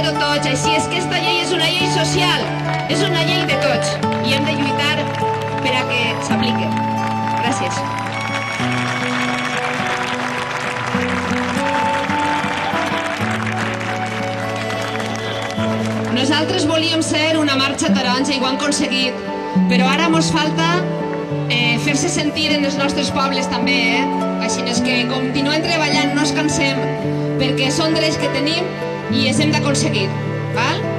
fer-ho tots, així és que aquesta llei és una llei social, és una llei de tots i hem de lluitar per a que s'apliqui. Gràcies. Nosaltres volíem ser una marxa taronja i ho hem aconseguit, però ara mos falta fer-se sentir en els nostres pobles també, Així és que continuem treballant, no ens cansem, perquè són drets que tenim i els hem d'aconseguir, val?